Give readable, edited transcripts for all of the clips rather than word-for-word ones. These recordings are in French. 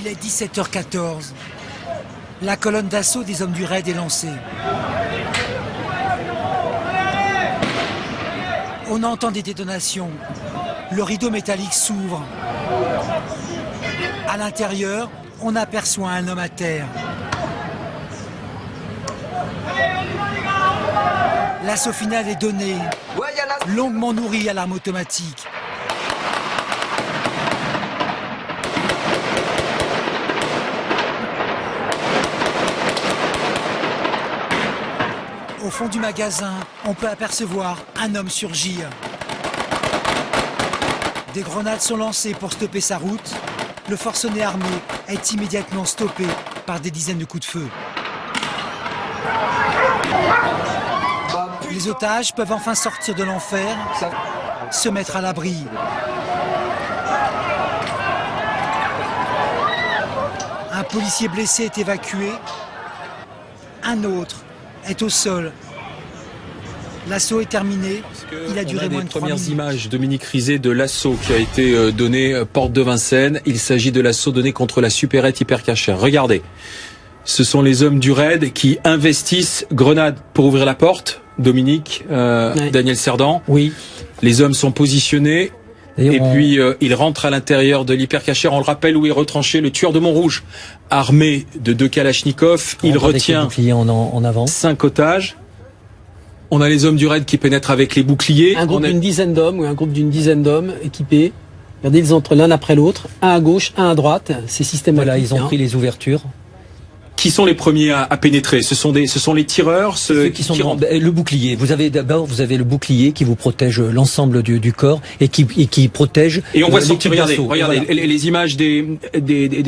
Il est 17h14. La colonne d'assaut des hommes du raid est lancée. On entend des détonations. Le rideau métallique s'ouvre. À l'intérieur, on aperçoit un homme à terre. L'assaut final est donné, longuement nourri à l'arme automatique. Au fond du magasin, on peut apercevoir un homme surgir. Des grenades sont lancées pour stopper sa route. Le forcené armé est immédiatement stoppé par des dizaines de coups de feu. Les otages peuvent enfin sortir de l'enfer, se mettre à l'abri. Un policier blessé est évacué. Un autre est au sol. L'assaut est terminé. Il a duré moins de 3 minutes. Premières images, Dominique Rizet, de l'assaut qui a été donné porte de Vincennes. Il s'agit de l'assaut donné contre la supérette Hypercacher. Regardez, ce sont les hommes du raid qui investissent grenades pour ouvrir la porte. Dominique, oui. Daniel Cerdan. Oui. Les hommes sont positionnés. Et puis, il rentre à l'intérieur de l'Hypercacher. On le rappelle, où est retranché le tueur de Montrouge, armé de 2 Kalachnikov. Il retient en avant 5 otages. On a les hommes du raid qui pénètrent avec les boucliers. Un groupe d'une dizaine d'hommes, ou un groupe d'une dizaine d'hommes équipés. Regardez, ils entrent l'un après l'autre, un à gauche, un à droite. C'est systématique. Voilà, ils ont pris les ouvertures. Qui sont les premiers à pénétrer? Ce sont les tireurs, ceux qui sont le bouclier. Vous avez le bouclier qui vous protège l'ensemble du corps et qui protège. Et on voit sortir. Regardez, voilà. Les images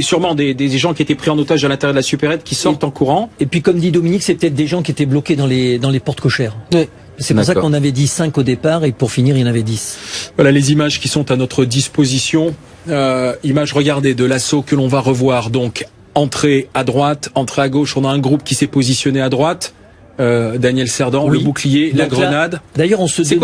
sûrement des gens qui étaient pris en otage à l'intérieur de la supérette qui sortent en courant. Et puis comme dit Dominique, c'est peut-être des gens qui étaient bloqués dans les portes cochères. Oui. C'est pour ça qu'on avait dit 5 au départ et pour finir il y en avait 10. Voilà les images qui sont à notre disposition. Images, regardez, de l'assaut que l'on va revoir donc. Entrée à droite, entrée à gauche, on a un groupe qui s'est positionné à droite. Daniel Cerdan, oui. Le bouclier, donc la grenade. D'ailleurs, on se